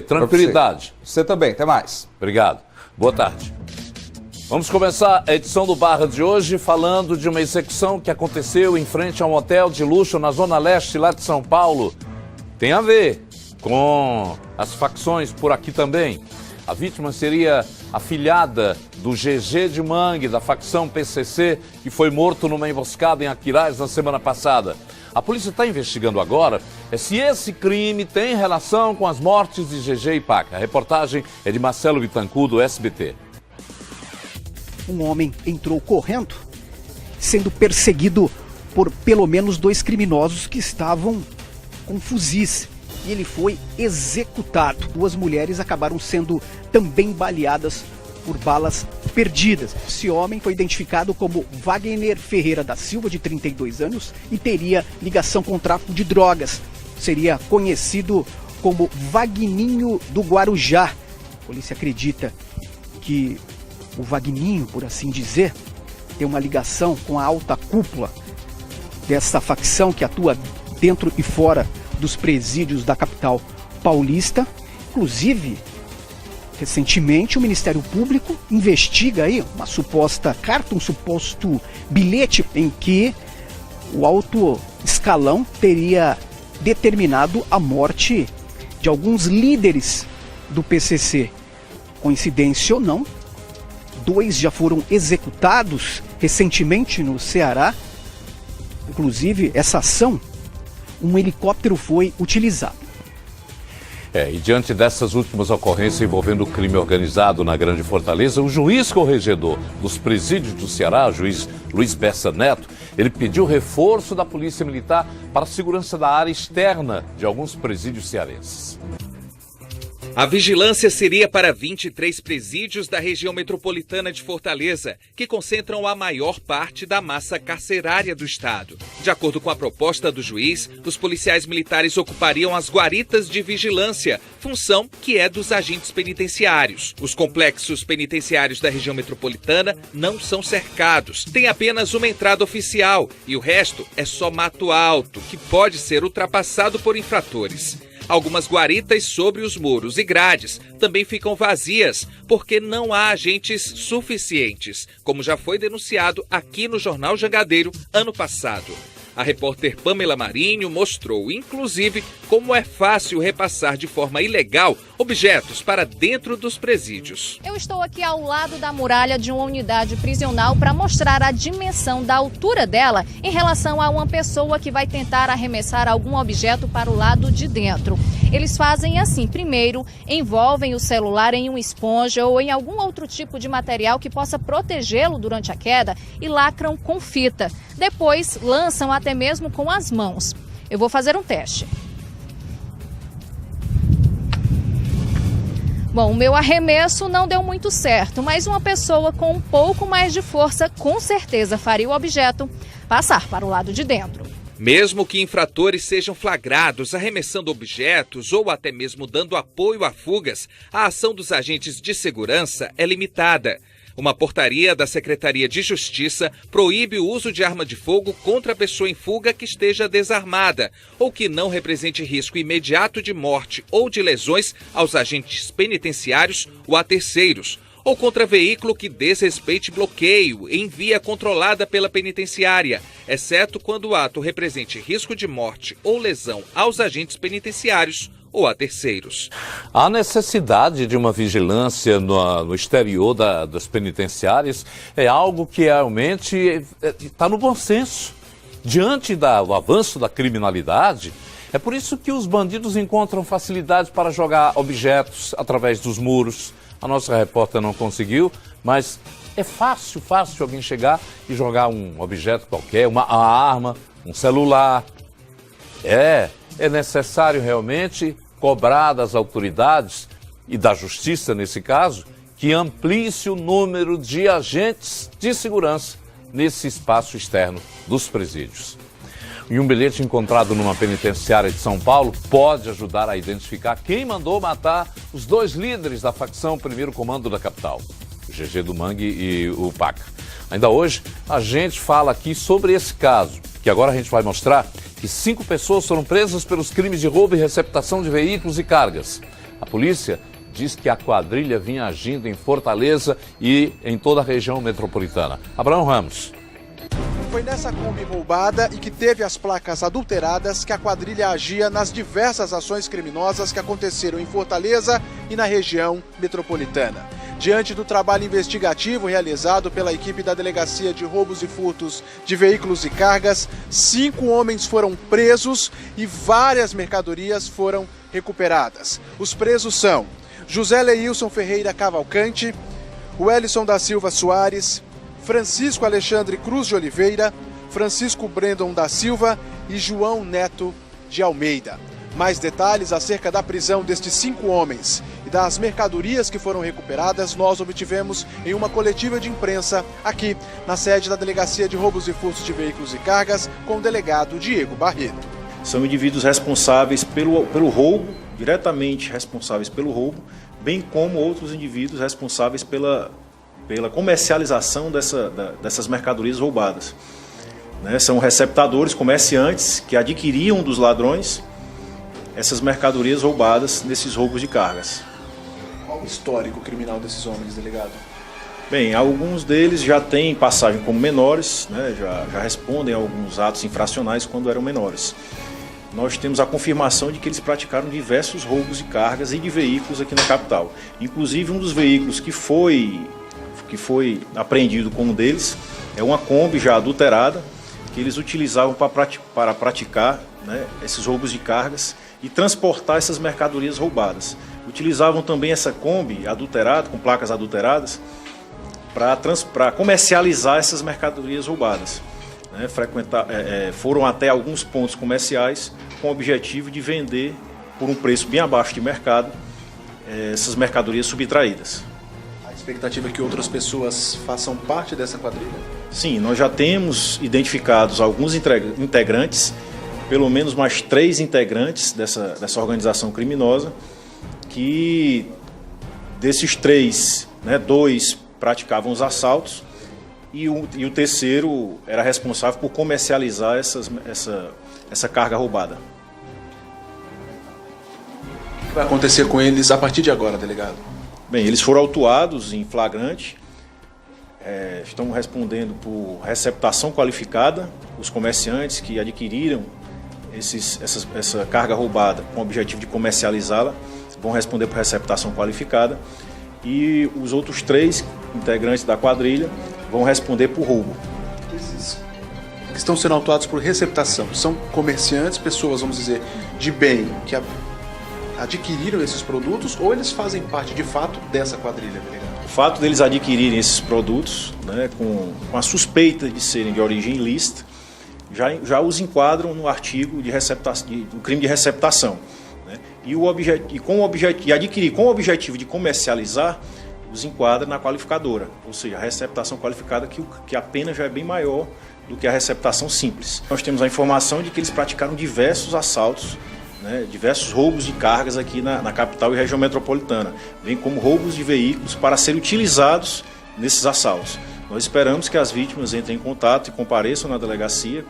Tranquilidade. Você também, até mais. Obrigado. Boa tarde. Vamos começar a edição do Barra de hoje falando de uma execução que aconteceu em frente a um hotel de luxo na Zona Leste, lá de São Paulo. Tem a ver com as facções por aqui também. A vítima seria a filhada do GG de Mangue, da facção PCC, que foi morto numa emboscada em Aquiraz na semana passada. A polícia está investigando agora se esse crime tem relação com as mortes de GG e Paca. A reportagem é de Marcelo Bittencourt, do SBT. Um homem entrou correndo, sendo perseguido por pelo menos 2 criminosos que estavam com fuzis. E ele foi executado. 2 mulheres acabaram sendo também baleadas por balas perdidas. Esse homem foi identificado como Wagner Ferreira da Silva, de 32 anos, e teria ligação com o tráfico de drogas. Seria conhecido como Vagninho do Guarujá. A polícia acredita que o Vagninho, por assim dizer, tem uma ligação com a alta cúpula dessa facção que atua dentro e fora dos presídios da capital paulista. Inclusive, recentemente, o Ministério Público investiga aí uma suposta carta, um suposto bilhete em que o alto escalão teria determinado a morte de alguns líderes do PCC. Coincidência ou não, 2 já foram executados recentemente no Ceará. Inclusive, essa ação, um helicóptero foi utilizado. E diante dessas últimas ocorrências envolvendo o crime organizado na Grande Fortaleza, o juiz corregedor dos presídios do Ceará, o juiz Luiz Bessa Neto, ele pediu reforço da Polícia Militar para a segurança da área externa de alguns presídios cearenses. A vigilância seria para 23 presídios da região metropolitana de Fortaleza, que concentram a maior parte da massa carcerária do estado. De acordo com a proposta do juiz, os policiais militares ocupariam as guaritas de vigilância, função que é dos agentes penitenciários. Os complexos penitenciários da região metropolitana não são cercados, tem apenas uma entrada oficial e o resto é só mato alto, que pode ser ultrapassado por infratores. Algumas guaritas sobre os muros e grades também ficam vazias porque não há agentes suficientes, como já foi denunciado aqui no Jornal Jangadeiro ano passado. A repórter Pamela Marinho mostrou, inclusive, como é fácil repassar de forma ilegal objetos para dentro dos presídios. Eu estou aqui ao lado da muralha de uma unidade prisional para mostrar a dimensão da altura dela em relação a uma pessoa que vai tentar arremessar algum objeto para o lado de dentro. Eles fazem assim: primeiro, envolvem o celular em uma esponja ou em algum outro tipo de material que possa protegê-lo durante a queda e lacram com fita. Depois, lançam até mesmo com as mãos. Eu vou fazer um teste. Bom, o meu arremesso não deu muito certo, mas uma pessoa com um pouco mais de força com certeza faria o objeto passar para o lado de dentro. Mesmo que infratores sejam flagrados arremessando objetos ou até mesmo dando apoio a fugas, a ação dos agentes de segurança é limitada. Uma portaria da Secretaria de Justiça proíbe o uso de arma de fogo contra a pessoa em fuga que esteja desarmada ou que não represente risco imediato de morte ou de lesões aos agentes penitenciários ou a terceiros, ou contra veículo que desrespeite bloqueio em via controlada pela penitenciária, exceto quando o ato represente risco de morte ou lesão aos agentes penitenciários ou a terceiros. A necessidade de uma vigilância no exterior das penitenciárias é algo que realmente está no bom senso. Diante do avanço da criminalidade, é por isso que os bandidos encontram facilidade para jogar objetos através dos muros. A nossa repórter não conseguiu, mas é fácil alguém chegar e jogar um objeto qualquer, uma arma, um celular. É necessário realmente cobrar das autoridades e da justiça, nesse caso, que amplie-se o número de agentes de segurança nesse espaço externo dos presídios. E um bilhete encontrado numa penitenciária de São Paulo pode ajudar a identificar quem mandou matar os 2 líderes da facção Primeiro Comando da capital, o GG do Mangue e o Paca. Ainda hoje, a gente fala aqui sobre esse caso, que agora a gente vai mostrar que 5 pessoas foram presas pelos crimes de roubo e receptação de veículos e cargas. A polícia diz que a quadrilha vinha agindo em Fortaleza e em toda a região metropolitana. Abraão Ramos. Foi nessa Kombi roubada e que teve as placas adulteradas que a quadrilha agia nas diversas ações criminosas que aconteceram em Fortaleza e na região metropolitana. Diante do trabalho investigativo realizado pela equipe da Delegacia de Roubos e Furtos de Veículos e Cargas, 5 homens foram presos e várias mercadorias foram recuperadas. Os presos são José Leilson Ferreira Cavalcante, Wellison da Silva Soares, Francisco Alexandre Cruz de Oliveira, Francisco Brendon da Silva e João Neto de Almeida. Mais detalhes acerca da prisão destes 5 homens e das mercadorias que foram recuperadas nós obtivemos em uma coletiva de imprensa aqui na sede da Delegacia de Roubos e Furtos de Veículos e Cargas com o delegado Diego Barreto. São indivíduos responsáveis pelo roubo, diretamente responsáveis pelo roubo, bem como outros indivíduos responsáveis pela comercialização dessas mercadorias roubadas. São receptadores, comerciantes que adquiriam dos ladrões essas mercadorias roubadas nesses roubos de cargas. Qual o histórico criminal desses homens, delegado? Bem, alguns deles já têm passagem como menores, já respondem a alguns atos infracionais quando eram menores. Nós temos a confirmação de que eles praticaram diversos roubos de cargas e de veículos aqui na capital. Inclusive um dos veículos que foi apreendido com um deles é uma Kombi já adulterada, que eles utilizavam para praticar esses roubos de cargas e transportar essas mercadorias roubadas. Utilizavam também essa Kombi adulterada, com placas adulteradas, para comercializar essas mercadorias roubadas. Foram até alguns pontos comerciais com o objetivo de vender por um preço bem abaixo de mercado essas mercadorias subtraídas. A expectativa é que outras pessoas façam parte dessa quadrilha? Sim, nós já temos identificados alguns integrantes, pelo menos mais 3 integrantes dessa organização criminosa, que desses 3, 2 praticavam os assaltos e o terceiro era responsável por comercializar essa carga roubada. O que vai acontecer com eles a partir de agora, delegado? Bem, eles foram autuados em flagrante, estão respondendo por receptação qualificada, os comerciantes que adquiriram essa carga roubada com o objetivo de comercializá-la vão responder por receptação qualificada e os outros 3 integrantes da quadrilha vão responder por roubo. Esses que estão sendo autuados por receptação são comerciantes, pessoas, vamos dizer, de bem que adquiriram esses produtos ou eles fazem parte de fato dessa quadrilha, delegado? O fato deles adquirirem esses produtos com a suspeita de serem de origem ilícita já os enquadram no artigo do crime de receptação. E adquirir com o objetivo de comercializar, os enquadra na qualificadora, ou seja, a receptação qualificada que a pena já é bem maior do que a receptação simples. Nós temos a informação de que eles praticaram diversos assaltos, diversos roubos de cargas aqui na capital e região metropolitana, bem como roubos de veículos para serem utilizados nesses assaltos. Nós esperamos que as vítimas entrem em contato e compareçam na delegacia,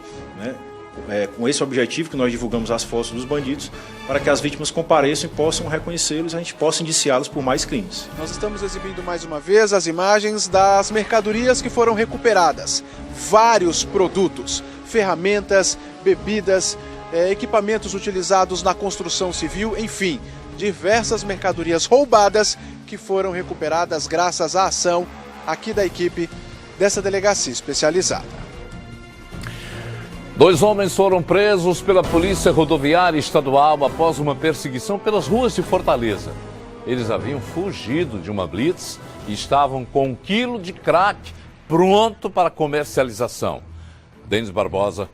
com esse objetivo que nós divulgamos as fotos dos bandidos, para que as vítimas compareçam e possam reconhecê-los e a gente possa indiciá-los por mais crimes. Nós estamos exibindo mais uma vez as imagens das mercadorias que foram recuperadas. Vários produtos, ferramentas, bebidas, equipamentos utilizados na construção civil, enfim, diversas mercadorias roubadas que foram recuperadas graças à ação aqui da equipe dessa delegacia especializada. 2 homens foram presos pela Polícia Rodoviária Estadual após uma perseguição pelas ruas de Fortaleza. Eles haviam fugido de uma blitz e estavam com 1 quilo de crack pronto para comercialização. Denis Barbosa.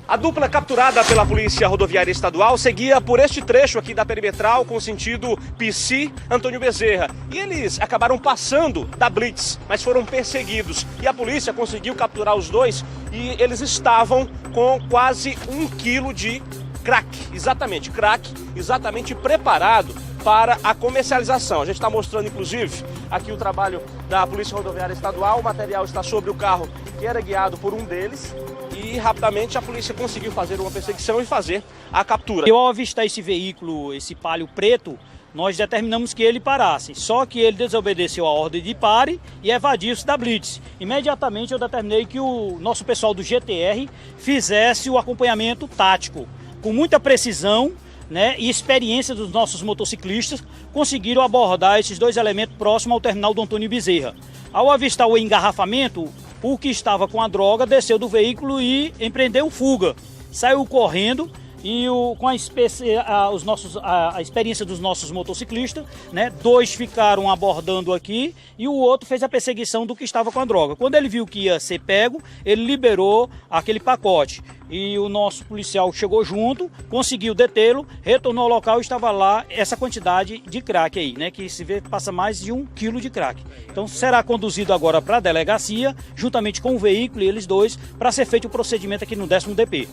A dupla capturada pela Polícia Rodoviária Estadual seguia por este trecho aqui da perimetral com sentido Pici-Antônio Bezerra. E eles acabaram passando da blitz, mas foram perseguidos. E a polícia conseguiu capturar os 2 e eles estavam com quase 1 quilo de crack, exatamente preparado para a comercialização. A gente está mostrando, inclusive, aqui o trabalho da Polícia Rodoviária Estadual. O material está sobre o carro que era guiado por um deles e rapidamente a polícia conseguiu fazer uma perseguição e fazer a captura. Eu, ao avistar esse veículo, esse Palio preto, nós determinamos que ele parasse. Só que ele desobedeceu a ordem de pare e evadiu-se da blitz. Imediatamente eu determinei que o nosso pessoal do GTR fizesse o acompanhamento tático. Com muita precisão, né, e experiência dos nossos motociclistas, conseguiram abordar esses dois elementos próximos ao terminal do Antônio Bezerra. Ao avistar o engarrafamento, o que estava com a droga desceu do veículo e empreendeu fuga. Saiu correndo e com a experiência dos nossos motociclistas, né, 2 ficaram abordando aqui e o outro fez a perseguição do que estava com a droga. Quando ele viu que ia ser pego, ele liberou aquele pacote. E o nosso policial chegou junto, conseguiu detê-lo, retornou ao local e estava lá essa quantidade de crack aí, né? Que se vê que passa mais de 1 quilo de crack. Então será conduzido agora para a delegacia, juntamente com o veículo e eles dois, para ser feito o procedimento aqui no 10º DP.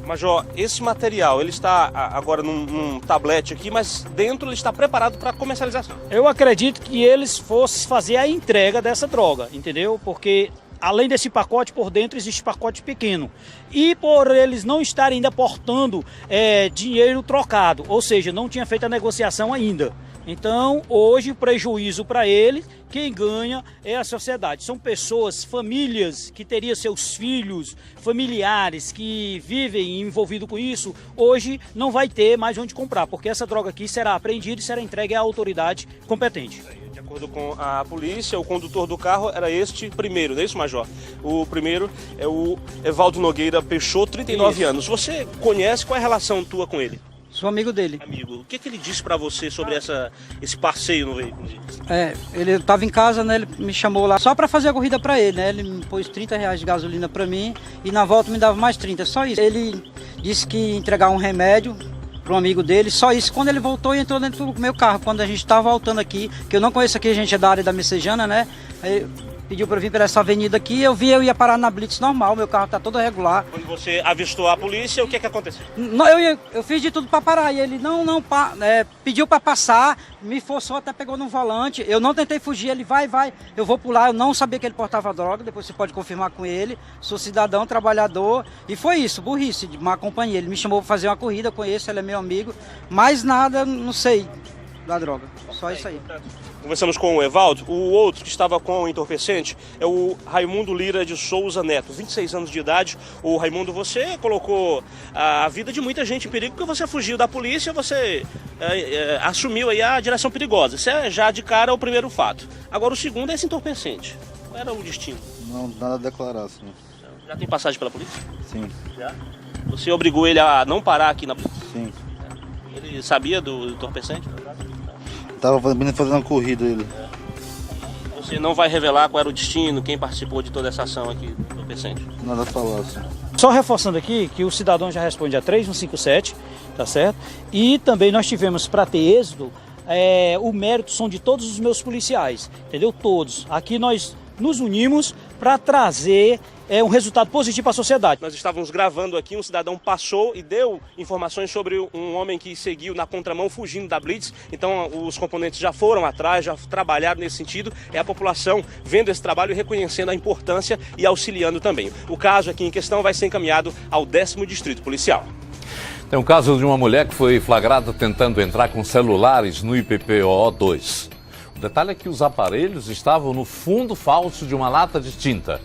Major, esse material, ele está agora num tablete aqui, mas dentro ele está preparado para comercialização. Eu acredito que eles fossem fazer a entrega dessa droga, entendeu? Porque além desse pacote, por dentro existe pacote pequeno. E por eles não estarem ainda portando dinheiro trocado, ou seja, não tinha feito a negociação ainda. Então, hoje, o prejuízo para eles, quem ganha é a sociedade. São pessoas, famílias que teriam seus filhos, familiares que vivem envolvidos com isso, hoje não vai ter mais onde comprar, porque essa droga aqui será apreendida e será entregue à autoridade competente. De acordo com a polícia, o condutor do carro era este primeiro, não é isso, Major? O primeiro é o Evaldo Nogueira Peixoto, 39 anos. Você conhece, qual é a relação tua com ele? Sou amigo dele. Amigo, o que ele disse pra você sobre esse passeio no veículo? Ele estava em casa, né? Ele me chamou lá só pra fazer a corrida pra ele, né? Ele me pôs R$30 de gasolina pra mim e na volta me dava mais 30, só isso. Ele disse que ia entregar um remédio para um amigo dele, só isso. Quando ele voltou e entrou dentro do meu carro, quando a gente estava voltando aqui, que eu não conheço aqui, a gente é da área da Messejana, né? Aí pediu para vir por essa avenida aqui, eu ia parar na blitz normal, meu carro tá todo regular. Quando você avistou a polícia, o que aconteceu? Não, eu fiz de tudo para parar e ele pediu para passar, me forçou, até pegou no volante, eu não tentei fugir, ele vai, eu vou pular, eu não sabia que ele portava droga, depois você pode confirmar com ele, sou cidadão, trabalhador, e foi isso, burrice, de má companhia, ele me chamou para fazer uma corrida, conheço, ele é meu amigo, mais nada, não sei da droga, só isso aí. Conversamos com o Evaldo. O outro que estava com o entorpecente é o Raimundo Lira de Souza Neto, 26 anos de idade. O Raimundo, você colocou a vida de muita gente em perigo porque você fugiu da polícia, você assumiu aí a direção perigosa. Isso é já de cara o primeiro fato. Agora o segundo é esse entorpecente. Qual era o destino? Não, nada a declarar, sim. Já tem passagem pela polícia? Sim. Já? Você obrigou ele a não parar aqui na polícia? Sim. Ele sabia do entorpecente? Tava fazendo uma corrida ele. Você não vai revelar qual era o destino, quem participou de toda essa ação aqui do entorpecente? Nada a falar, sim. Só reforçando aqui que o cidadão já responde a 3157, tá certo? E também nós tivemos, para ter êxito, o mérito são de todos os meus policiais, entendeu? Todos. Aqui nós nos unimos para trazer um resultado positivo para a sociedade. Nós estávamos gravando aqui, um cidadão passou e deu informações sobre um homem que seguiu na contramão fugindo da blitz. Então os componentes já foram atrás, já trabalharam nesse sentido. É a população vendo esse trabalho e reconhecendo a importância e auxiliando também. O caso aqui em questão vai ser encaminhado ao 10º Distrito Policial. Tem um caso de uma mulher que foi flagrada tentando entrar com celulares no IPPO-2. O detalhe é que os aparelhos estavam no fundo falso de uma lata de tinta.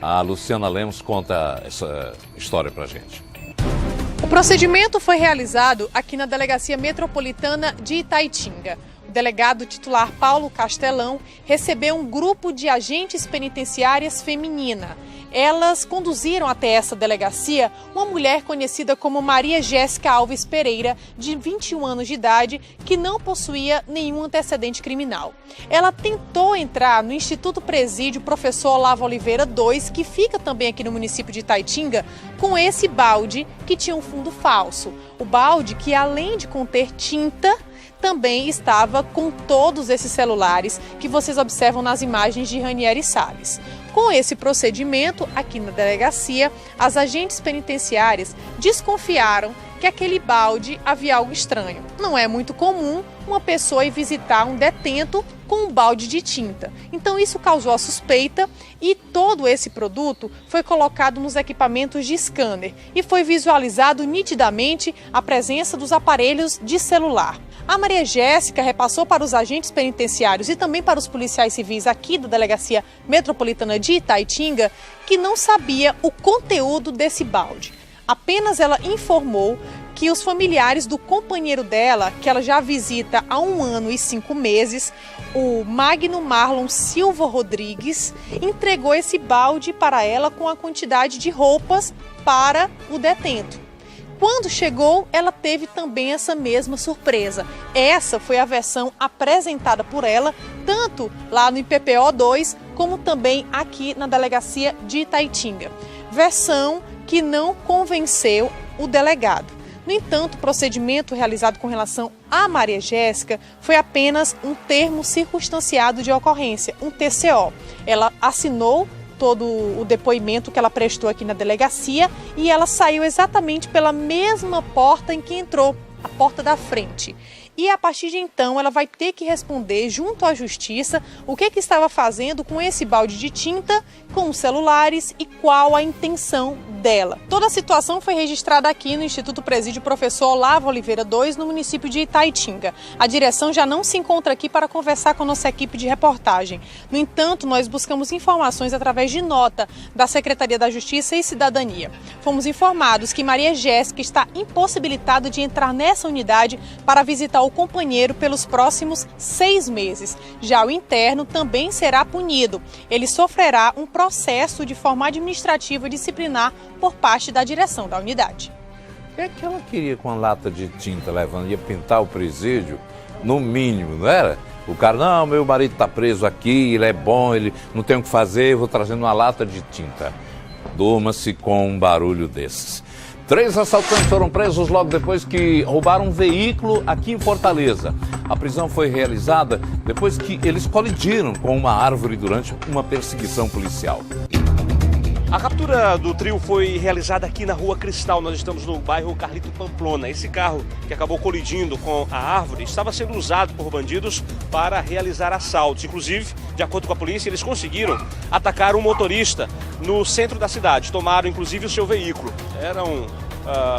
A Luciana Lemos conta essa história pra gente. O procedimento foi realizado aqui na Delegacia Metropolitana de Itaitinga. O delegado titular Paulo Castelão recebeu um grupo de agentes penitenciárias feminina. Elas conduziram até essa delegacia uma mulher conhecida como Maria Jéssica Alves Pereira, de 21 anos de idade, que não possuía nenhum antecedente criminal. Ela tentou entrar no Instituto Presídio Professor Olavo Oliveira II, que fica também aqui no município de Itaitinga, com esse balde que tinha um fundo falso. O balde que, além de conter tinta, também estava com todos esses celulares que vocês observam nas imagens de Ranieri Salles. Com esse procedimento, aqui na delegacia, as agentes penitenciárias desconfiaram que aquele balde havia algo estranho. Não é muito comum uma pessoa ir visitar um detento com um balde de tinta. Então isso causou a suspeita e todo esse produto foi colocado nos equipamentos de scanner e foi visualizado nitidamente a presença dos aparelhos de celular. A Maria Jéssica repassou para os agentes penitenciários e também para os policiais civis aqui da Delegacia Metropolitana de Itaitinga que não sabia o conteúdo desse balde. Apenas ela informou que os familiares do companheiro dela, que ela já visita há 1 ano e 5 meses, o Magno Marlon Silva Rodrigues, entregou esse balde para ela com a quantidade de roupas para o detento. Quando chegou, ela teve também essa mesma surpresa. Essa foi a versão apresentada por ela, tanto lá no IPPO 2, como também aqui na Delegacia de Itaitinga. Versão que não convenceu o delegado. No entanto, o procedimento realizado com relação a Maria Jéssica foi apenas um termo circunstanciado de ocorrência, um TCO. Ela assinou todo o depoimento que ela prestou aqui na delegacia e ela saiu exatamente pela mesma porta em que entrou, a porta da frente. E a partir de então ela vai ter que responder junto à justiça o que estava fazendo com esse balde de tinta, com os celulares e qual a intenção dela. Toda a situação foi registrada aqui no Instituto Presídio Professor Olavo Oliveira II, no município de Itaitinga. A direção já não se encontra aqui para conversar com a nossa equipe de reportagem. No entanto, nós buscamos informações através de nota da Secretaria da Justiça e Cidadania. Fomos informados que Maria Jéssica está impossibilitada de entrar nessa unidade para visitar o companheiro pelos próximos 6 meses. Já o interno também será punido. Ele sofrerá um processo de forma administrativa disciplinar por parte da direção da unidade. O que é que ela queria com a lata de tinta levando? Ia pintar o presídio? No mínimo, não era? O cara, não, meu marido está preso aqui, ele é bom, ele não tem o que fazer, eu vou trazendo uma lata de tinta. Durma-se com um barulho desses. 3 assaltantes foram presos logo depois que roubaram um veículo aqui em Fortaleza. A prisão foi realizada depois que eles colidiram com uma árvore durante uma perseguição policial. A captura do trio foi realizada aqui na Rua Cristal. Nós estamos no bairro Carlito Pamplona. Esse carro que acabou colidindo com a árvore estava sendo usado por bandidos para realizar assaltos. Inclusive, de acordo com a polícia, eles conseguiram atacar um motorista no centro da cidade. Tomaram, inclusive, o seu veículo. Eram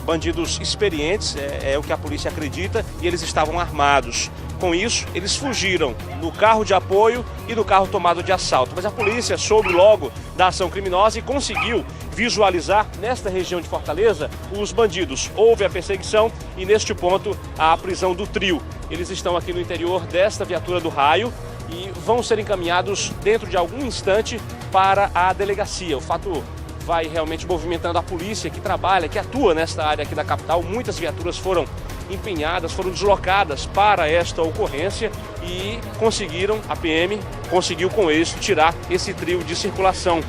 bandidos experientes, é o que a polícia acredita, e eles estavam armados. Com isso, eles fugiram no carro de apoio e no carro tomado de assalto. Mas a polícia soube logo da ação criminosa e conseguiu visualizar nesta região de Fortaleza os bandidos. Houve a perseguição e neste ponto a prisão do trio. Eles estão aqui no interior desta viatura do Raio e vão ser encaminhados dentro de algum instante para a delegacia. O fato vai realmente movimentando a polícia que trabalha, que atua nesta área aqui da capital. Muitas viaturas foram empenhadas, foram deslocadas para esta ocorrência e a PM conseguiu com êxito tirar esse trio de circulação.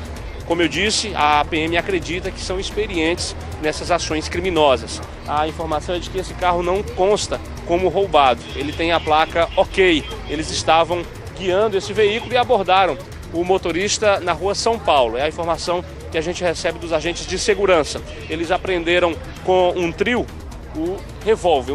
Como eu disse, a PM acredita que são experientes nessas ações criminosas. A informação é de que esse carro não consta como roubado, ele tem a placa OK. Eles estavam guiando esse veículo e abordaram o motorista na rua São Paulo. É a informação que a gente recebe dos agentes de segurança. Eles apreenderam com um trio um revólver.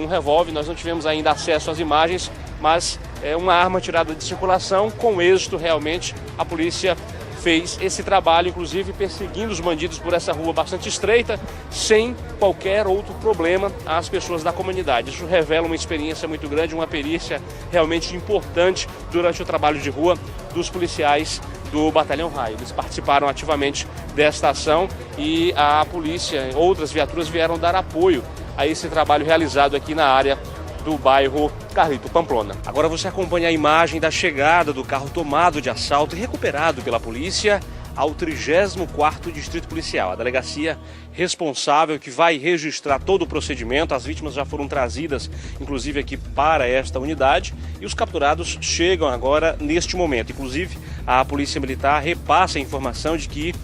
Nós não tivemos ainda acesso às imagens, mas é uma arma tirada de circulação. Com êxito, realmente, a polícia fez esse trabalho, inclusive perseguindo os bandidos por essa rua bastante estreita, sem qualquer outro problema às pessoas da comunidade. Isso revela uma experiência muito grande, uma perícia realmente importante durante o trabalho de rua dos policiais do Batalhão Raio. Eles participaram ativamente desta ação e a polícia, outras viaturas vieram dar apoio a esse trabalho realizado aqui na área do bairro Carlito Pamplona. Agora você acompanha a imagem da chegada do carro tomado de assalto e recuperado pela polícia ao 34º Distrito Policial, a delegacia responsável que vai registrar todo o procedimento. As vítimas já foram trazidas, inclusive, aqui para esta unidade e os capturados chegam agora neste momento. Inclusive, a Polícia Militar repassa a informação de que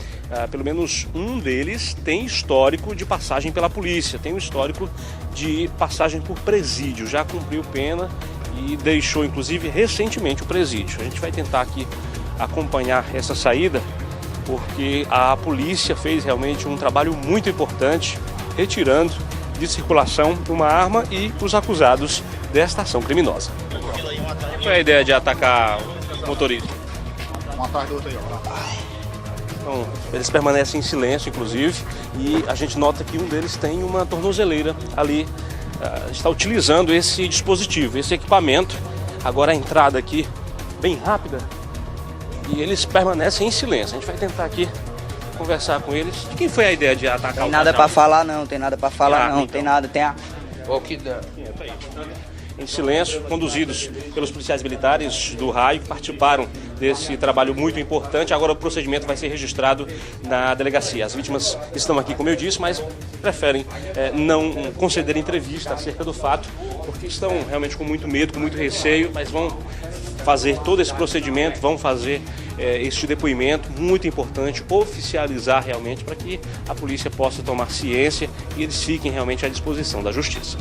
pelo menos um deles tem histórico de passagem pela polícia, tem um histórico de passagem por presídio, já cumpriu pena e deixou, inclusive, recentemente o presídio. A gente vai tentar aqui acompanhar essa saída, porque a polícia fez realmente um trabalho muito importante, retirando de circulação de uma arma e os acusados desta ação criminosa. Qual foi a ideia de atacar o motorista? Um atrás do outro aí, ó. Então, eles permanecem em silêncio, inclusive, e a gente nota que um deles tem uma tornozeleira ali, está utilizando esse dispositivo, esse equipamento. Agora a entrada aqui bem rápida e eles permanecem em silêncio. A gente vai tentar aqui conversar com eles. De quem foi a ideia de atacar o casal? Tem nada para falar não, tem nada para falar não, tem nada, tem a... O que dá? Em silêncio, conduzidos pelos policiais militares do raio que participaram desse trabalho muito importante. Agora o procedimento vai ser registrado na delegacia. As vítimas estão aqui, como eu disse, mas preferem não conceder entrevista acerca do fato, porque estão realmente com muito medo, com muito receio, mas vão fazer todo esse procedimento, vão fazer este depoimento muito importante, oficializar realmente para que a polícia possa tomar ciência e eles fiquem realmente à disposição da justiça.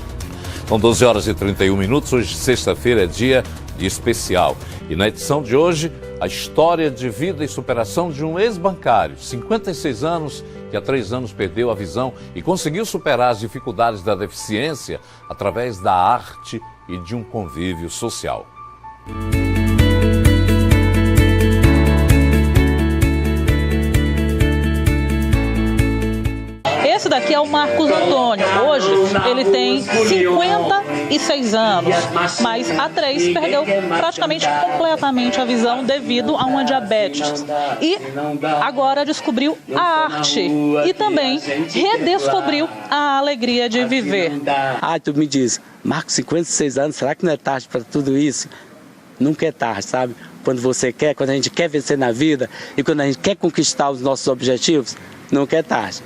São 12 horas e 31 minutos, hoje sexta-feira é dia especial. E na edição de hoje, a história de vida e superação de um ex-bancário, 56 anos, que há 3 anos perdeu a visão e conseguiu superar as dificuldades da deficiência através da arte e de um convívio social. Esse daqui é o Marcos Antônio. Hoje ele tem 56 anos, mas há 3 perdeu praticamente completamente a visão devido a uma diabetes. E agora descobriu a arte e também redescobriu a alegria de viver. Tu me diz, Marcos, 56 anos, será que não é tarde para tudo isso? Nunca é tarde, sabe? Quando a gente quer vencer na vida e quando a gente quer conquistar os nossos objetivos, nunca é tarde.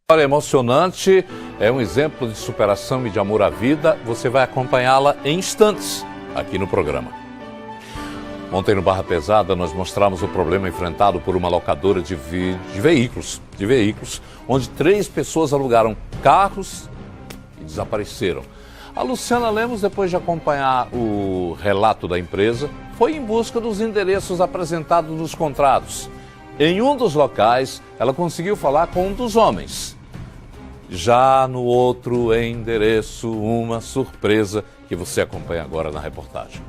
História emocionante, é um exemplo de superação e de amor à vida. Você vai acompanhá-la em instantes aqui no programa. Ontem no Barra Pesada nós mostramos o problema enfrentado por uma locadora de veículos, onde 3 pessoas alugaram carros e desapareceram. A Luciana Lemos, depois de acompanhar o relato da empresa, foi em busca dos endereços apresentados nos contratos. Em um dos locais, ela conseguiu falar com um dos homens. Já no outro endereço, uma surpresa que você acompanha agora na reportagem.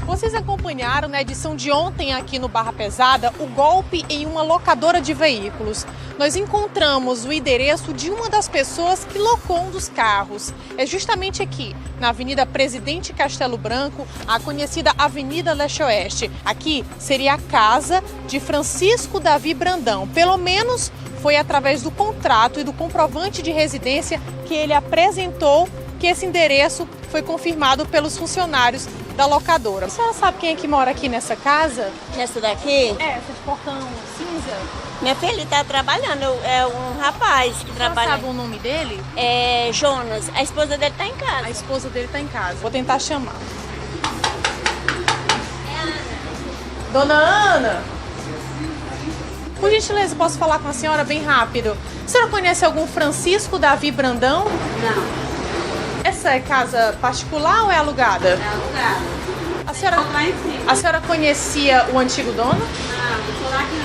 Vocês acompanharam na edição de ontem aqui no Barra Pesada o golpe em uma locadora de veículos. Nós encontramos o endereço de uma das pessoas que locou um dos carros. É justamente aqui, na Avenida Presidente Castelo Branco, a conhecida Avenida Leste-Oeste. Aqui seria a casa de Francisco Davi Brandão. Pelo menos foi através do contrato e do comprovante de residência que ele apresentou que esse endereço foi confirmado pelos funcionários da locadora. A senhora sabe quem é que mora aqui nessa casa? Nessa daqui? Essa de portão cinza. Minha filha, ele tá trabalhando, é um rapaz que trabalha. Sabe o nome dele? É Jonas. A esposa dele tá em casa. A esposa dele tá em casa. Vou tentar chamar. Dona Ana! Por gentileza, posso falar com a senhora bem rápido? A senhora conhece algum Francisco Davi Brandão? Não. Essa é casa particular ou é alugada? É alugada. A senhora conhecia o antigo dono? Não, não sou lá aqui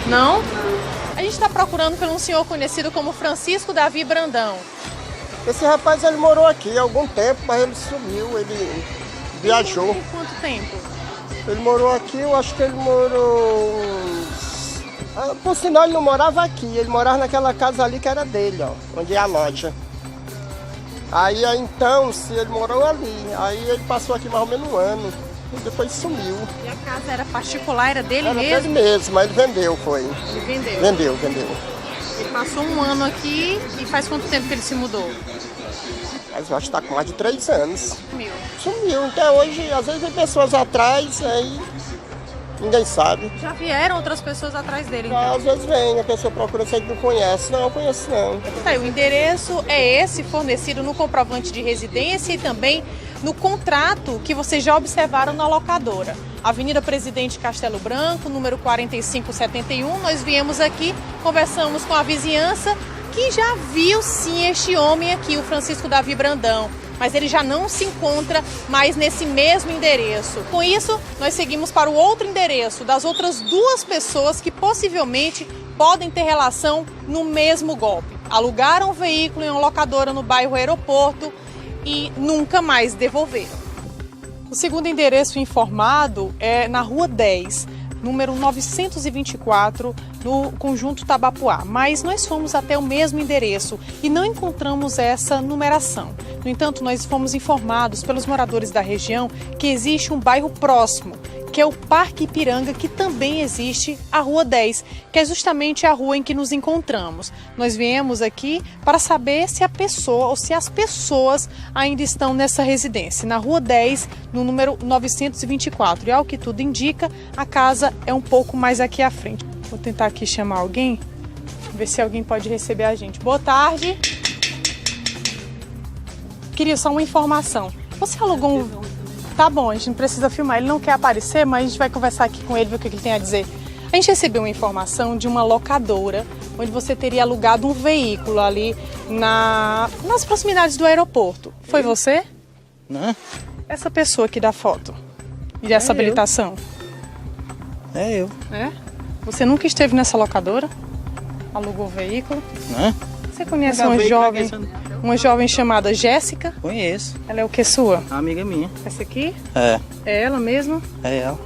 não. Não? Não. A gente está procurando por um senhor conhecido como Francisco Davi Brandão. Esse rapaz, ele morou aqui há algum tempo, mas ele sumiu, ele viajou. Em quanto tempo? Ele morou aqui, eu acho que ele morou uns... por sinal, ele não morava aqui, ele morava naquela casa ali que era dele, ó, onde é a loja. Aí então, se ele morou ali, aí ele passou aqui mais ou menos 1 ano, e depois sumiu. E a casa era particular, era dele mesmo? Era dele mesmo, mas ele vendeu, foi. Ele vendeu? Vendeu. Ele passou 1 ano aqui e faz quanto tempo que ele se mudou? Mas eu acho que está com mais de 3 anos. Sumiu. Até hoje, às vezes vem pessoas atrás, aí ninguém sabe. Já vieram outras pessoas atrás dele, então? Às vezes vem, a pessoa procura, você não conhece. Não, eu conheço não. Tá, o endereço é esse, fornecido no comprovante de residência e também no contrato que vocês já observaram na locadora. Avenida Presidente Castelo Branco, número 4571. Nós viemos aqui, conversamos com a vizinhança que já viu sim este homem aqui, o Francisco Davi Brandão. Mas ele já não se encontra mais nesse mesmo endereço. Com isso, nós seguimos para o outro endereço das outras 2 pessoas que possivelmente podem ter relação no mesmo golpe. alugaram um veículo em uma locadora no bairro Aeroporto e nunca mais devolveram. O segundo endereço informado é na Rua 10, número 924, no Conjunto Tabapuá. Mas nós fomos até o mesmo endereço e não encontramos essa numeração. No entanto, nós fomos informados pelos moradores da região que existe um bairro próximo, que é o Parque Ipiranga, que também existe a Rua 10, que é justamente a rua em que nos encontramos. Nós viemos aqui para saber se a pessoa ou se as pessoas ainda estão nessa residência, na Rua 10, no número 924. E ao que tudo indica, a casa é um pouco mais aqui à frente. Vou tentar aqui chamar alguém, ver se alguém pode receber a gente. Boa tarde. Queria só uma informação. Você alugou um... Tá bom, a gente não precisa filmar. Ele não quer aparecer, mas a gente vai conversar aqui com ele, ver o que ele tem a dizer. A gente recebeu uma informação de uma locadora, onde você teria alugado um veículo ali nas proximidades do aeroporto. Foi você? Não. Essa pessoa aqui da foto e dessa habilitação? É eu. É? Você nunca esteve nessa locadora? Alugou o veículo? Não. Você conhece uma jovem chamada Jéssica? Conheço. Ela é o que sua? Amiga minha. Essa aqui? É. É ela mesmo? É ela.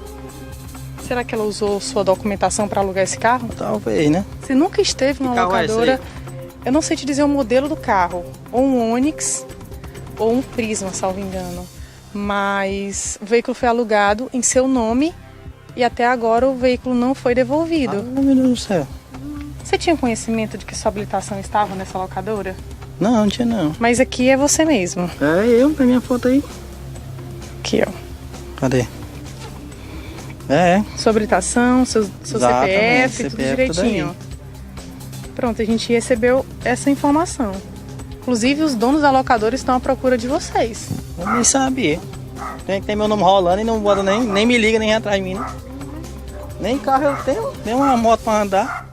Será que ela usou sua documentação para alugar esse carro? Talvez, né? Você nunca esteve numa locadora? Eu não sei te dizer o modelo do carro. Ou um Onix, ou um Prisma, salvo engano. Mas o veículo foi alugado em seu nome e até agora o veículo não foi devolvido. Meu Deus do céu. Você tinha conhecimento de que sua habilitação estava nessa locadora? Não tinha não. Mas aqui é você mesmo. É eu, tem minha foto aí. Aqui, ó. Cadê? É. Sua habilitação, seu CPF, tudo direitinho. Pronto, a gente recebeu essa informação. Inclusive, os donos da locadora estão à procura de vocês. Eu nem sabia. Tem meu nome rolando e não bota nem me liga, nem atrás de mim. Né? Nem carro eu tenho, nem uma moto pra andar.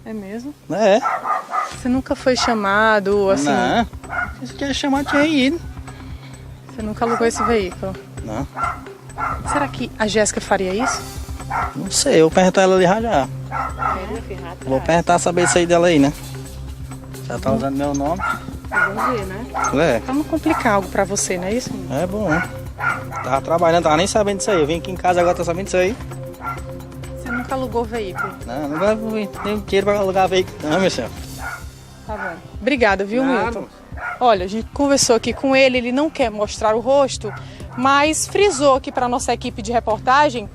É mesmo? É. Você nunca foi chamado, assim... Não. Se quer chamar, tinha ido. Você nunca alugou esse veículo? Não. Será que a Jéssica faria isso? Não sei, eu vou perguntar ela ali já. Vou perguntar, saber isso aí dela aí, né? Já tá usando meu nome. Vamos ver, né? É. Vamos complicar algo pra você, não é isso? É bom, né? Tava trabalhando, tava nem sabendo disso aí. Eu vim aqui em casa agora, tá sabendo disso aí. Você nunca alugou veículo? Não, nunca tenho dinheiro pra alugar veículo, não, meu senhor. Tá bom. Obrigada, viu, Milton? Olha, a gente conversou aqui com ele, ele não quer mostrar o rosto, mas frisou aqui para nossa equipe de reportagem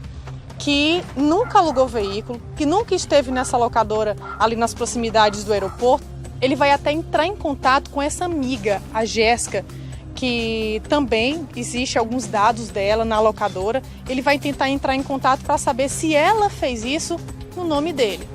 que nunca alugou veículo, que nunca esteve nessa locadora ali nas proximidades do aeroporto. Ele vai até entrar em contato com essa amiga, a Jéssica, que também existe alguns dados dela na locadora. Ele vai tentar entrar em contato para saber se ela fez isso no nome dele.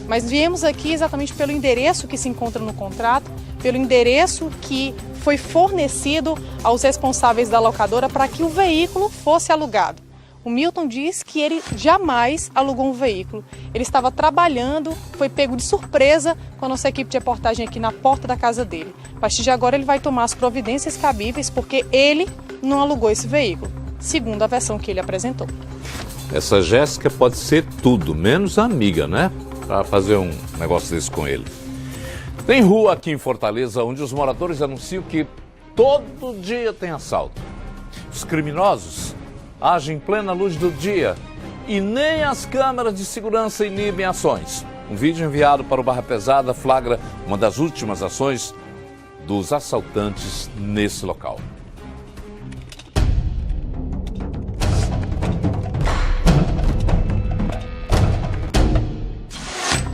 Mas viemos aqui exatamente pelo endereço que se encontra no contrato, pelo endereço que foi fornecido aos responsáveis da locadora para que o veículo fosse alugado. O Milton diz que ele jamais alugou um veículo. Ele estava trabalhando, foi pego de surpresa com a nossa equipe de reportagem aqui na porta da casa dele. A partir de agora ele vai tomar as providências cabíveis porque ele não alugou esse veículo, segundo a versão que ele apresentou. Essa Jéssica pode ser tudo, menos amiga, né? Para fazer um negócio desse com ele. Tem rua aqui em Fortaleza onde os moradores anunciam que todo dia tem assalto. Os criminosos agem em plena luz do dia e nem as câmeras de segurança inibem ações. Um vídeo enviado para o Barra Pesada flagra uma das últimas ações dos assaltantes nesse local.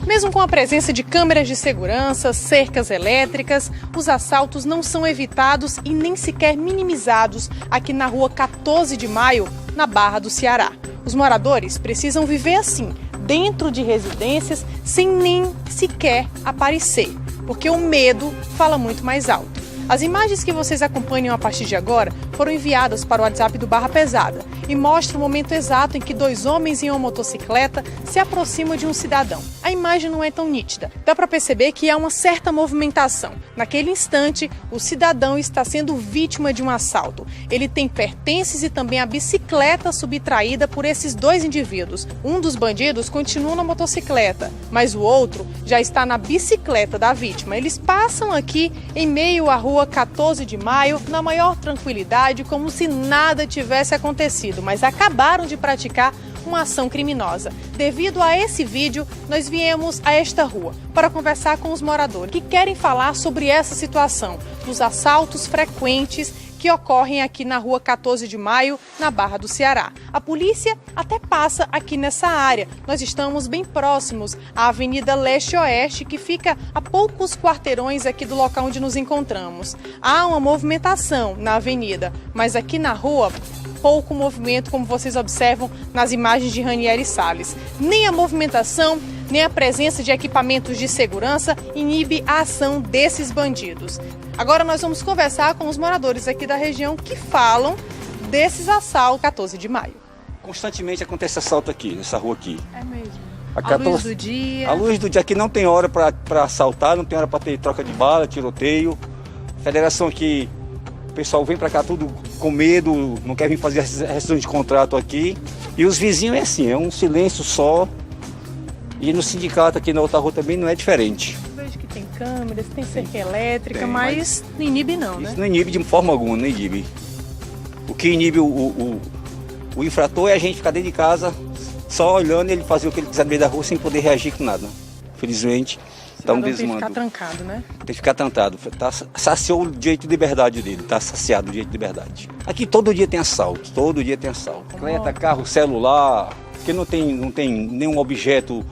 Mesmo com a presença de câmeras de segurança, cercas elétricas, os assaltos não são evitados e nem sequer minimizados aqui na rua 14 de Maio, na Barra do Ceará. Os moradores precisam viver assim, dentro de residências, sem nem sequer aparecer, porque o medo fala muito mais alto. As imagens que vocês acompanham a partir de agora foram foram enviadas para o WhatsApp do Barra Pesada e mostra o momento exato em que dois homens em uma motocicleta se aproximam de um cidadão. A imagem não é tão nítida. Dá para perceber que há uma certa movimentação. Naquele instante, o cidadão está sendo vítima de um assalto. Ele tem pertences e também a bicicleta subtraída por esses dois indivíduos. Um dos bandidos continua na motocicleta, mas o outro já está na bicicleta da vítima. Eles passam aqui em meio à rua 14 de maio, na maior tranquilidade, como se nada tivesse acontecido, mas acabaram de praticar uma ação criminosa. Devido a esse vídeo, nós viemos a esta rua para conversar com os moradores que querem falar sobre essa situação, dos assaltos frequentes que ocorrem aqui na rua 14 de maio, na Barra do Ceará. A polícia até passa aqui nessa área. Nós estamos bem próximos à Avenida Leste-Oeste, que fica a poucos quarteirões aqui do local onde nos encontramos. Há uma movimentação na avenida, mas aqui na rua, pouco movimento, como vocês observam nas imagens de Ranieri Salles. Nem a movimentação, nem a presença de equipamentos de segurança inibe a ação desses bandidos. Agora nós vamos conversar com os moradores aqui da região que falam desses assaltos 14 de maio. Constantemente acontece assalto aqui, nessa rua aqui. É mesmo. A luz do dia. A luz do dia aqui não tem hora para assaltar, não tem hora para ter troca de bala, tiroteio. Federação aqui, o pessoal vem para cá tudo com medo, não quer vir fazer a rescisão de contrato aqui. E os vizinhos é assim, é um silêncio só. E no sindicato aqui na outra rua também não é diferente. Vejo que tem câmeras, tem cerca elétrica, mas não inibe não, né? Isso não inibe de forma alguma, não inibe. O que inibe o infrator é a gente ficar dentro de casa, só olhando ele fazer o que ele quiser no meio da rua sem poder reagir com nada. Infelizmente, dá um desmando. Tem que ficar trancado, né? Tem que ficar trancado. Saciou o direito de liberdade dele, tá saciado o direito de liberdade. Aqui todo dia tem assalto, todo dia tem assalto. Bicicleta, carro, celular, porque não tem nenhum objeto.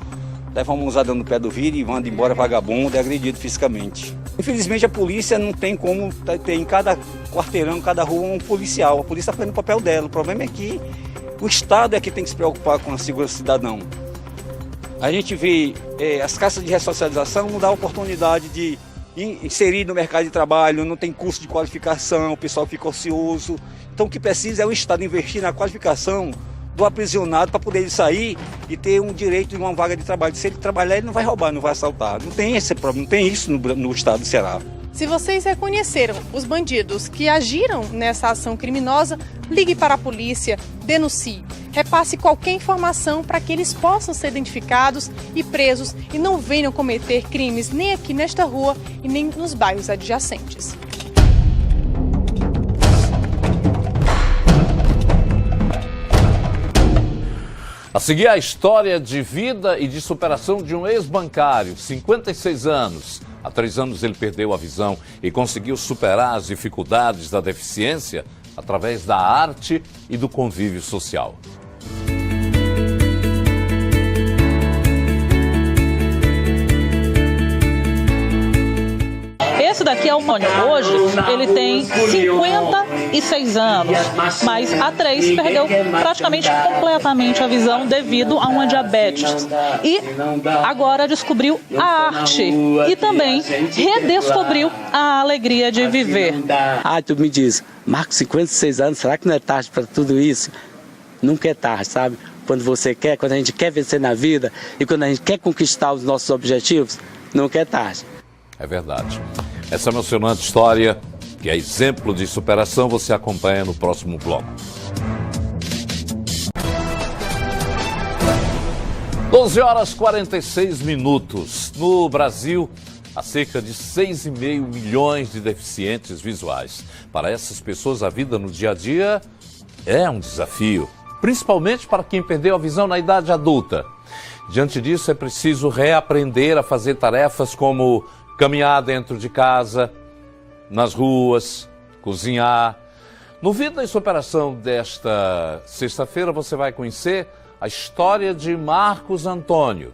Leva uma mãozada no pé do vidro e manda embora vagabundo, é agredido fisicamente. Infelizmente a polícia não tem como ter em cada quarteirão, cada rua um policial. A polícia está fazendo o papel dela. O problema é que o Estado é que tem que se preocupar com a segurança do cidadão. A gente vê as caixas de ressocialização não dá oportunidade de inserir no mercado de trabalho, não tem curso de qualificação, o pessoal fica ocioso. Então o que precisa é o Estado investir na qualificação do aprisionado para poder ele sair e ter um direito de uma vaga de trabalho. Se ele trabalhar, ele não vai roubar, não vai assaltar. Não tem esse problema, não tem isso no estado do Ceará. Se vocês reconheceram os bandidos que agiram nessa ação criminosa, ligue para a polícia, denuncie. Repasse qualquer informação para que eles possam ser identificados e presos e não venham cometer crimes nem aqui nesta rua e nem nos bairros adjacentes. A seguir, a história de vida e de superação de um ex-bancário, 56 anos. Há 3 anos ele perdeu a visão e conseguiu superar as dificuldades da deficiência através da arte e do convívio social. Esse daqui é o Mônio. Hoje ele tem 56 anos, mas há 3 perdeu praticamente completamente a visão devido a uma diabetes. E agora descobriu a arte e também redescobriu a alegria de viver. Ah, tu me diz, Marcos, 56 anos, será que não é tarde para tudo isso? Nunca é tarde, sabe? Quando a gente quer vencer na vida e quando a gente quer conquistar os nossos objetivos, nunca é tarde. É verdade. Essa emocionante história, que é exemplo de superação, você acompanha no próximo bloco. 12h46. No Brasil, há cerca de 6,5 milhões de deficientes visuais. Para essas pessoas, a vida no dia a dia é um desafio, principalmente para quem perdeu a visão na idade adulta. Diante disso, é preciso reaprender a fazer tarefas como caminhar dentro de casa, nas ruas, cozinhar. No Vida e Superação desta sexta-feira, você vai conhecer a história de Marcos Antônio.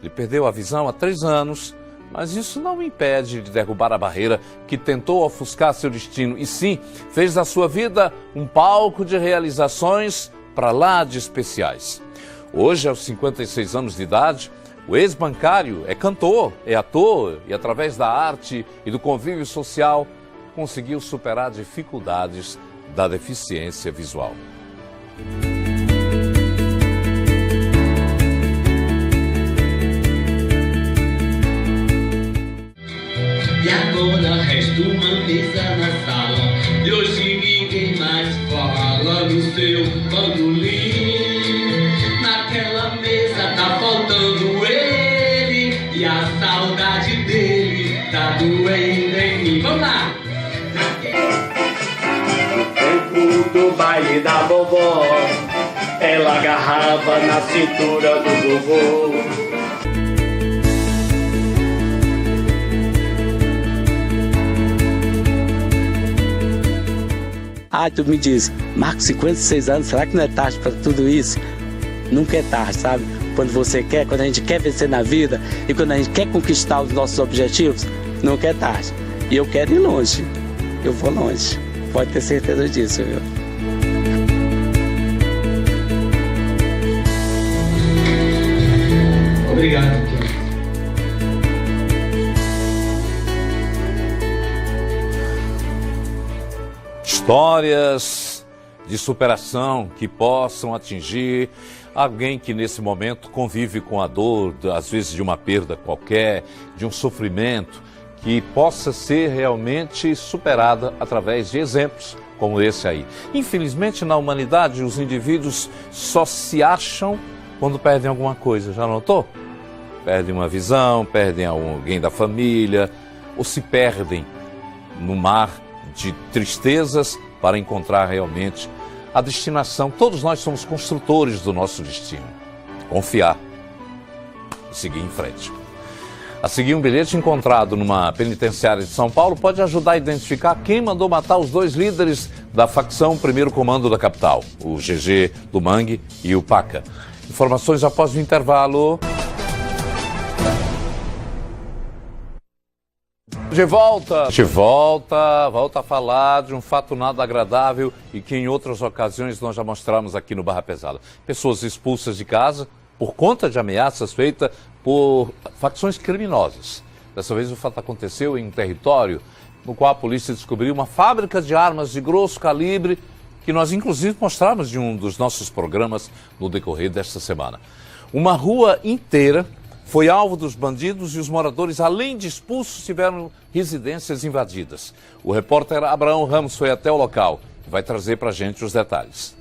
Ele perdeu a visão há 3 anos, mas isso não o impede de derrubar a barreira que tentou ofuscar seu destino. E sim, fez da sua vida um palco de realizações para lá de especiais. Hoje, aos 56 anos de idade, o ex-bancário é cantor, é ator e, através da arte e do convívio social, conseguiu superar dificuldades da deficiência visual. E agora resta uma mesa na sala, e hoje ninguém mais fala no seu bandolim. Naquela mesa tá faltando ele, e a saudade dele tá doendo em mim. Vamos lá! No tempo do baile da vovó, ela agarrava na cintura do vovô. Ah, tu me diz, Marcos, 56 anos, será que não é tarde para tudo isso? Nunca é tarde, sabe? Quando você quer, quando a gente quer vencer na vida e quando a gente quer conquistar os nossos objetivos, nunca é tarde. E eu quero ir longe, eu vou longe, pode ter certeza disso, viu? Obrigado. Histórias de superação que possam atingir alguém que nesse momento convive com a dor, às vezes de uma perda qualquer, de um sofrimento, que possa ser realmente superada através de exemplos como esse aí. Infelizmente, na humanidade, os indivíduos só se acham quando perdem alguma coisa, já notou? Perdem uma visão, perdem alguém da família, ou se perdem no mar de tristezas para encontrar realmente a destinação. Todos nós somos construtores do nosso destino. Confiar e seguir em frente. A seguir, um bilhete encontrado numa penitenciária de São Paulo pode ajudar a identificar quem mandou matar os dois líderes da facção Primeiro Comando da capital, o GG do Mangue e o Paca. Informações após o intervalo. De volta a falar de um fato nada agradável e que em outras ocasiões nós já mostramos aqui no Barra Pesada. Pessoas expulsas de casa por conta de ameaças feitas por facções criminosas. Dessa vez o fato aconteceu em um território no qual a polícia descobriu uma fábrica de armas de grosso calibre que nós inclusive mostramos em um dos nossos programas no decorrer desta semana. Uma rua inteira foi alvo dos bandidos e os moradores, além de expulsos, tiveram residências invadidas. O repórter Abraão Ramos foi até o local e vai trazer para a gente os detalhes.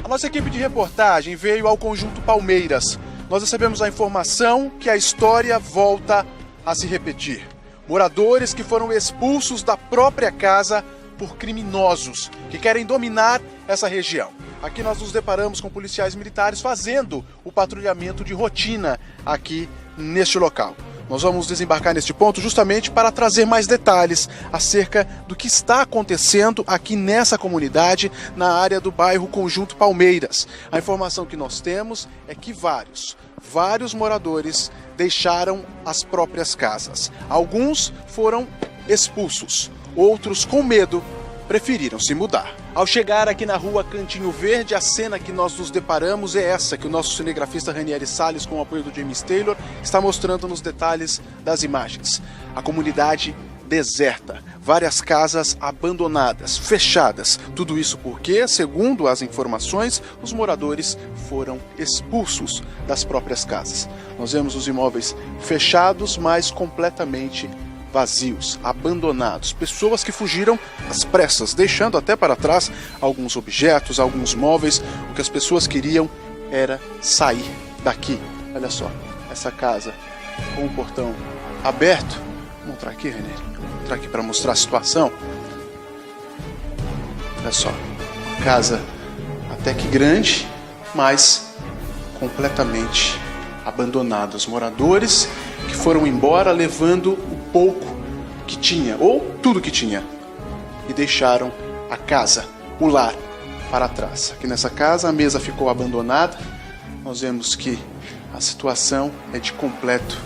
A nossa equipe de reportagem veio ao Conjunto Palmeiras. Nós recebemos a informação que a história volta a se repetir. Moradores que foram expulsos da própria casa por criminosos que querem dominar essa região. Aqui nós nos deparamos com policiais militares fazendo o patrulhamento de rotina aqui neste local. Nós vamos desembarcar neste ponto justamente para trazer mais detalhes acerca do que está acontecendo aqui nessa comunidade, na área do bairro Conjunto Palmeiras. A informação que nós temos é que vários moradores deixaram as próprias casas. Alguns foram expulsos, outros com medo preferiram se mudar. Ao chegar aqui na rua Cantinho Verde, a cena que nós nos deparamos é essa que o nosso cinegrafista Ranieri Salles, com o apoio do James Taylor, está mostrando nos detalhes das imagens. A comunidade deserta, várias casas abandonadas, fechadas. Tudo isso porque, segundo as informações, os moradores foram expulsos das próprias casas. Nós vemos os imóveis fechados, mas completamente vazios, abandonados, pessoas que fugiram às pressas, deixando até para trás alguns objetos, alguns móveis. O que as pessoas queriam era sair daqui. Olha só, essa casa com o portão aberto. Vou mostrar aqui, René. Vou mostrar aqui para mostrar a situação. Olha só, casa até que grande, mas completamente abandonada. Os moradores que foram embora levando o pouco que tinha, ou tudo que tinha, e deixaram a casa, o lar, para trás. Aqui nessa casa a mesa ficou abandonada. Nós vemos que a situação é de completo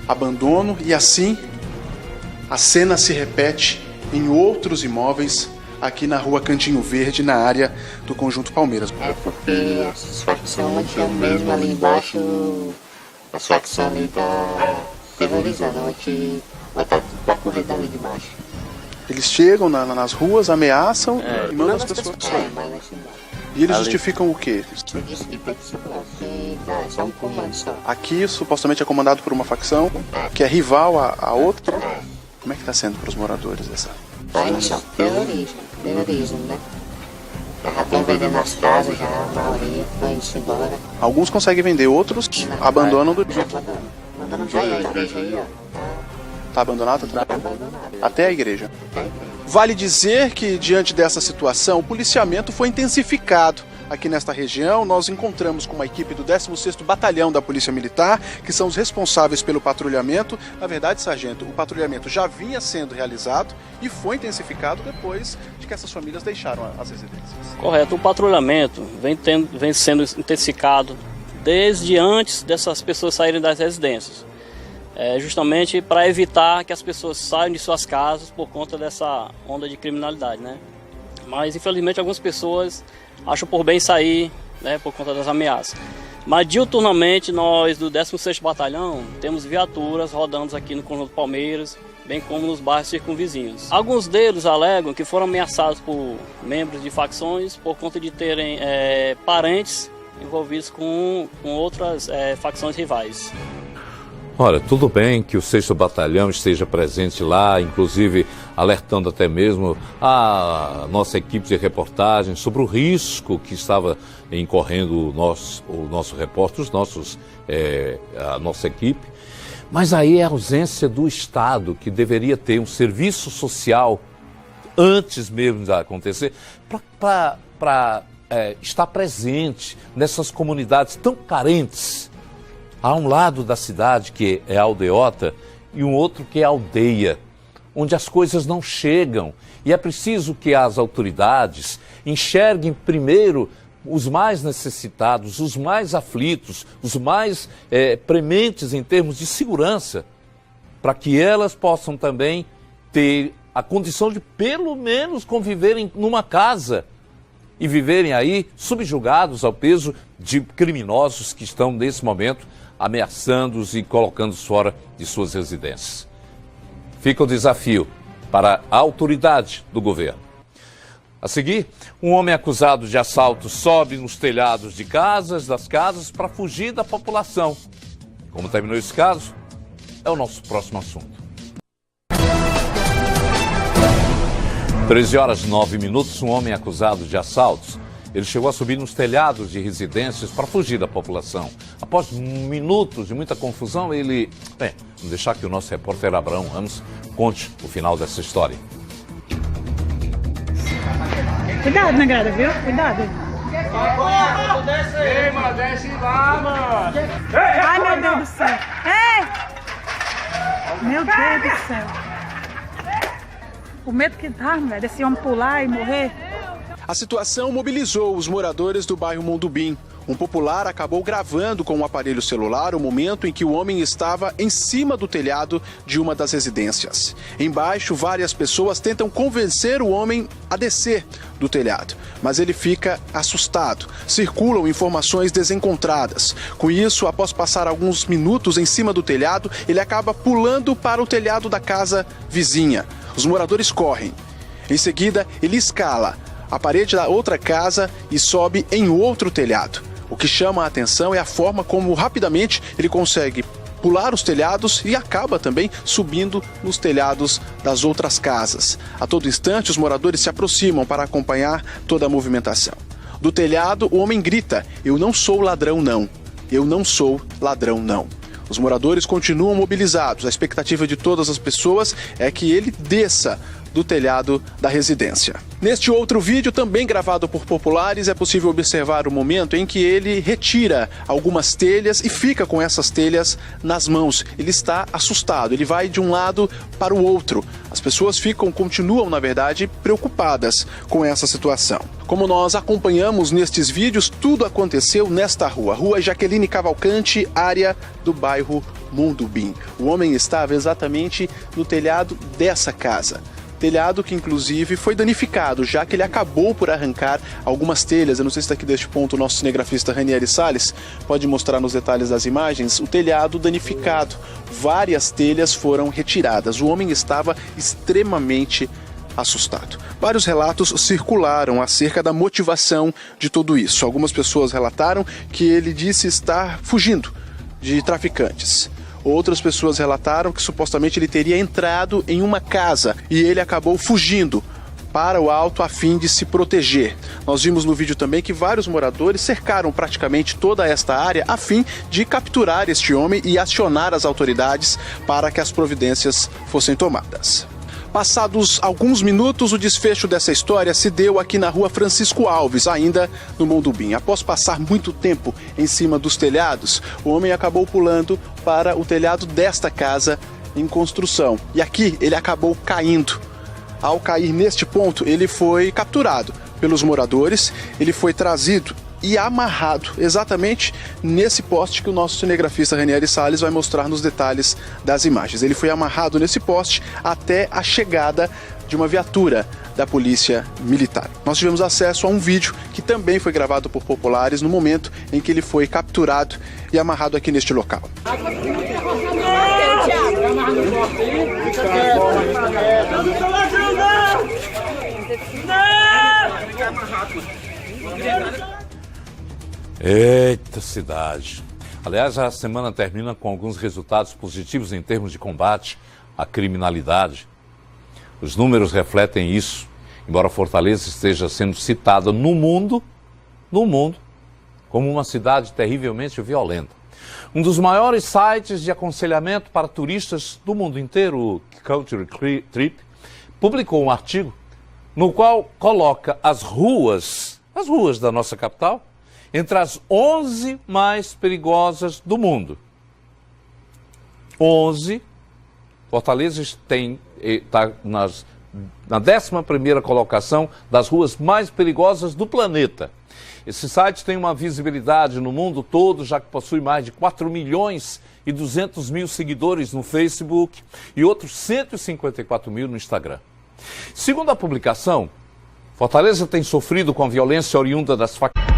abandono e assim a cena se repete em outros imóveis aqui na rua Cantinho Verde, na área do Conjunto Palmeiras. É porque as facções tinham mesmo ali embaixo, as facções ali estão terrorizando, a gente vai estar para correr dali de baixo. Eles chegam nas ruas, ameaçam e mandam as pessoas sair. E eles justificam o quê? Aqui supostamente é comandado por uma facção que é rival à outra. Como é que está sendo para os moradores essa? Terrorismo, né? Já estão vendendo as casas, já a maioria foi indo embora. Alguns conseguem vender, outros abandonam do dia. Abandonam já a igreja aí, ó. Tá abandonado? Até a igreja. Vale dizer que, diante dessa situação, o policiamento foi intensificado. Aqui nesta região, nós encontramos com uma equipe do 16º Batalhão da Polícia Militar, que são os responsáveis pelo patrulhamento. Na verdade, sargento, o patrulhamento já vinha sendo realizado e foi intensificado depois de que essas famílias deixaram as residências. Correto, o patrulhamento vem sendo intensificado desde antes dessas pessoas saírem das residências. Justamente para evitar que as pessoas saiam de suas casas por conta dessa onda de criminalidade, né? Mas, infelizmente, algumas pessoas acham por bem sair, né, por conta das ameaças. Mas, diuturnamente, nós do 16º Batalhão temos viaturas rodando aqui no Conjunto Palmeiras, bem como nos bairros circunvizinhos. Alguns deles alegam que foram ameaçados por membros de facções por conta de terem parentes envolvidos com outras facções rivais. Olha, tudo bem que o 6º Batalhão esteja presente lá, inclusive alertando até mesmo a nossa equipe de reportagem sobre o risco que estava incorrendo o nosso repórter, a nossa equipe. Mas aí é a ausência do Estado, que deveria ter um serviço social antes mesmo de acontecer, para estar presente nessas comunidades tão carentes. Há um lado da cidade que é a aldeota e um outro que é a aldeia, onde as coisas não chegam. E é preciso que as autoridades enxerguem primeiro os mais necessitados, os mais aflitos, os mais prementes em termos de segurança, para que elas possam também ter a condição de pelo menos conviverem numa casa e viverem aí subjugados ao peso de criminosos que estão nesse momento ameaçando-os e colocando-os fora de suas residências. Fica o desafio para a autoridade do governo. A seguir, um homem acusado de assalto sobe nos telhados das casas para fugir da população. Como terminou esse caso? É o nosso próximo assunto. 13h09, um homem acusado de assaltos. Ele chegou a subir nos telhados de residências para fugir da população. Após minutos de muita confusão, vamos deixar que o nosso repórter Abraão Ramos conte o final dessa história. Cuidado na grada, viu? Cuidado. Ei, mano, desce lá, mano. Ai, meu Deus do céu. Meu Deus do céu. O medo que dá, velho, desse homem pular e morrer. A situação mobilizou os moradores do bairro Mondubim. Um popular acabou gravando com um aparelho celular o momento em que o homem estava em cima do telhado de uma das residências. Embaixo, várias pessoas tentam convencer o homem a descer do telhado, mas ele fica assustado. Circulam informações desencontradas. Com isso, após passar alguns minutos em cima do telhado, ele acaba pulando para o telhado da casa vizinha. Os moradores correm. Em seguida, ele escala a parede da outra casa e sobe em outro telhado. O que chama a atenção é a forma como rapidamente ele consegue pular os telhados e acaba também subindo nos telhados das outras casas. A todo instante, os moradores se aproximam para acompanhar toda a movimentação. Do telhado, o homem grita: "Eu não sou ladrão, não. Eu não sou ladrão, não." Os moradores continuam mobilizados. A expectativa de todas as pessoas é que ele desça do telhado da residência. Neste outro vídeo, também gravado por populares, é possível observar o momento em que ele retira algumas telhas e fica com essas telhas nas mãos. Ele está assustado, ele vai de um lado para o outro. As pessoas continuam, na verdade, preocupadas com essa situação. Como nós acompanhamos nestes vídeos, tudo aconteceu nesta Rua Jaqueline Cavalcante, área do bairro Mondubim. O homem estava exatamente no telhado dessa casa. Telhado que inclusive foi danificado, já que ele acabou por arrancar algumas telhas. Eu não sei se daqui deste ponto o nosso cinegrafista Ranieri Salles pode mostrar nos detalhes das imagens. O telhado danificado, várias telhas foram retiradas. O homem estava extremamente assustado. Vários relatos circularam acerca da motivação de tudo isso. Algumas pessoas relataram que ele disse estar fugindo de traficantes. Outras pessoas relataram que supostamente ele teria entrado em uma casa e ele acabou fugindo para o alto a fim de se proteger. Nós vimos no vídeo também que vários moradores cercaram praticamente toda esta área a fim de capturar este homem e acionar as autoridades para que as providências fossem tomadas. Passados alguns minutos, o desfecho dessa história se deu aqui na rua Francisco Alves, ainda no Mondubim. Após passar muito tempo em cima dos telhados, o homem acabou pulando para o telhado desta casa em construção. E aqui ele acabou caindo. Ao cair neste ponto, ele foi capturado pelos moradores, ele foi trazido e amarrado exatamente nesse poste que o nosso cinegrafista Ranieri Salles vai mostrar nos detalhes das imagens. Ele foi amarrado nesse poste até a chegada de uma viatura da Polícia Militar. Nós tivemos acesso a um vídeo que também foi gravado por populares no momento em que ele foi capturado e amarrado aqui neste local. Eita cidade! Aliás, a semana termina com alguns resultados positivos em termos de combate à criminalidade. Os números refletem isso, embora Fortaleza esteja sendo citada no mundo, como uma cidade terrivelmente violenta. Um dos maiores sites de aconselhamento para turistas do mundo inteiro, o Culture Trip, publicou um artigo no qual coloca as ruas da nossa capital entre as 11 mais perigosas do mundo. 11. Fortaleza está na 11ª colocação das ruas mais perigosas do planeta. Esse site tem uma visibilidade no mundo todo, já que possui mais de 4.200.000 seguidores no Facebook e outros 154.000 no Instagram. Segundo a publicação, Fortaleza tem sofrido com a violência oriunda das facções.